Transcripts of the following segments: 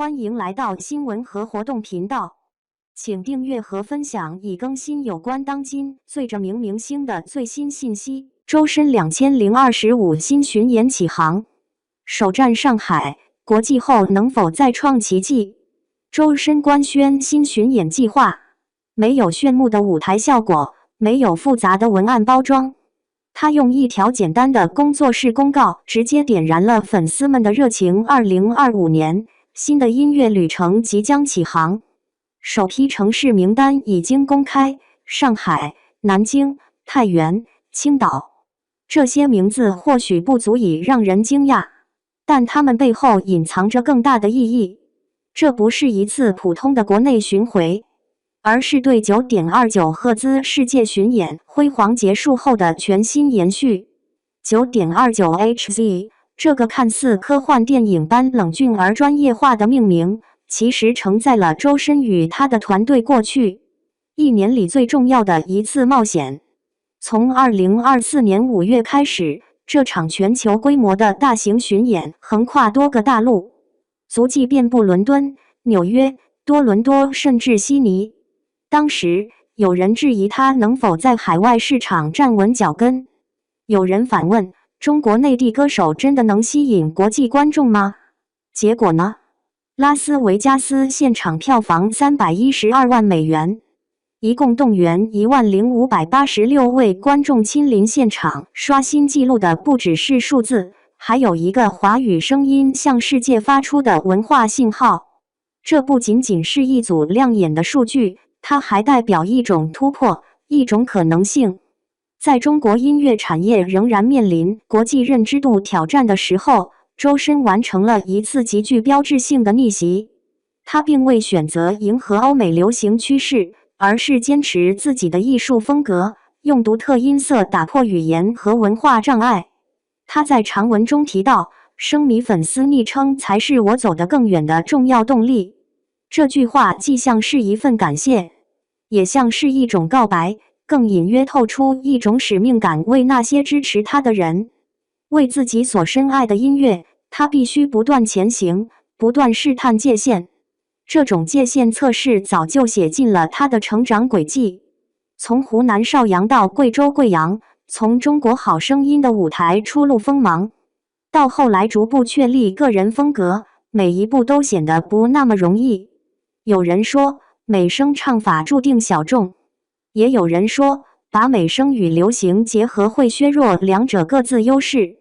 欢迎来到新闻和活动频道，请订阅和分享已更新有关当今最着名明星的最新信息。周深2025新巡演启航，首站上海，国际后能否再创奇迹？周深官宣新巡演计划，没有炫目的舞台效果，没有复杂的文案包装，他用一条简单的工作室公告直接点燃了粉丝们的热情。2025年。新的音乐旅程即将起航，首批城市名单已经公开，上海、南京、太原、青岛。这些名字或许不足以让人惊讶，但它们背后隐藏着更大的意义。这不是一次普通的国内巡回，而是对 9.29 赫兹世界巡演辉煌结束后的全新延续。9.29 Hz这个看似科幻电影般冷峻而专业化的命名，其实承载了周深与他的团队过去一年里最重要的一次冒险。从2024年5月开始，这场全球规模的大型巡演横跨多个大陆，足迹遍布伦敦、纽约、多伦多，甚至悉尼。当时有人质疑他能否在海外市场站稳脚跟，有人反问，中国内地歌手真的能吸引国际观众吗？结果呢？拉斯维加斯现场票房312万美元，一共动员10586位观众亲临现场，刷新纪录的不只是数字，还有一个华语声音向世界发出的文化信号。这不仅仅是一组亮眼的数据，它还代表一种突破，一种可能性。在中国音乐产业仍然面临国际认知度挑战的时候，周深完成了一次极具标志性的逆袭。他并未选择迎合欧美流行趋势，而是坚持自己的艺术风格，用独特音色打破语言和文化障碍。他在长文中提到，生米粉丝昵称才是我走得更远的重要动力。这句话既像是一份感谢，也像是一种告白，更隐约透出一种使命感，为那些支持他的人，为自己所深爱的音乐，他必须不断前行，不断试探界限。这种界限测试早就写进了他的成长轨迹，从湖南邵阳到贵州贵阳，从中国好声音的舞台初露锋芒，到后来逐步确立个人风格，每一步都显得不那么容易。有人说，美声唱法注定小众。也有人说，把美声与流行结合会削弱两者各自优势。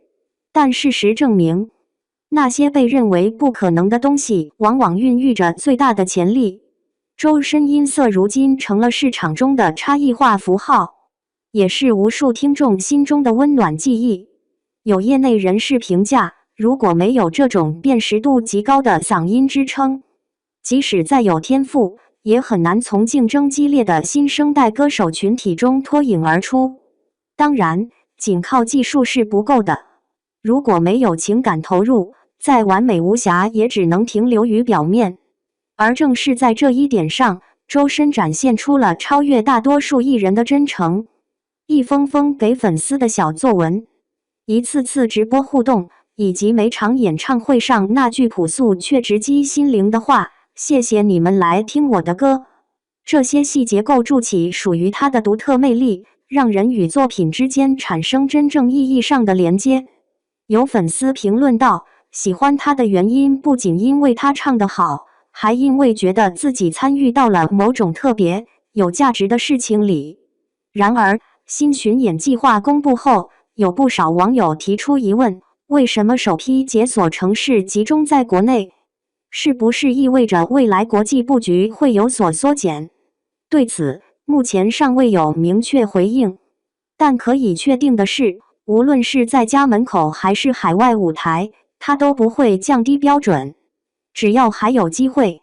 但事实证明，那些被认为不可能的东西，往往孕育着最大的潜力。周深音色如今成了市场中的差异化符号，也是无数听众心中的温暖记忆。有业内人士评价，如果没有这种辨识度极高的嗓音支撑，即使再有天赋，也很难从竞争激烈的新生代歌手群体中脱颖而出。当然，仅靠技术是不够的，如果没有情感投入，再完美无瑕也只能停留于表面。而正是在这一点上，周深展现出了超越大多数艺人的真诚。一封封给粉丝的小作文，一次次直播互动，以及每场演唱会上那句朴素却直击心灵的话，谢谢你们来听我的歌。这些细节构筑起属于他的独特魅力，让人与作品之间产生真正意义上的连接。有粉丝评论道，喜欢他的原因不仅因为他唱得好，还因为觉得自己参与到了某种特别有价值的事情里。然而，新巡演计划公布后，有不少网友提出疑问，为什么首批解锁城市集中在国内？是不是意味着未来国际布局会有所缩减？对此，目前尚未有明确回应。但可以确定的是，无论是在家门口还是海外舞台，他都不会降低标准。只要还有机会，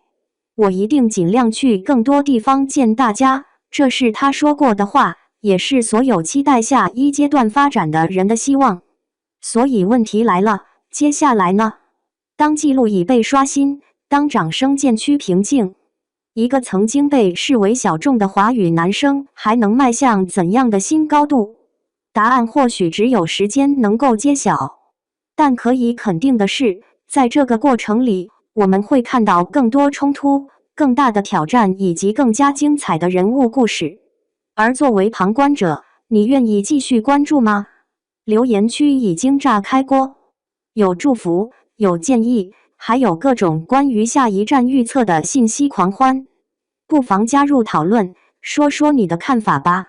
我一定尽量去更多地方见大家。这是他说过的话，也是所有期待下一阶段发展的人的希望。所以问题来了，接下来呢？当记录已被刷新，当掌声渐趋平静，一个曾经被视为小众的华语男声还能迈向怎样的新高度？答案或许只有时间能够揭晓。但可以肯定的是，在这个过程里，我们会看到更多冲突、更大的挑战以及更加精彩的人物故事。而作为旁观者，你愿意继续关注吗？留言区已经炸开锅，有祝福，有建议，还有各种关于下一站预测的信息狂欢，不妨加入讨论，说说你的看法吧。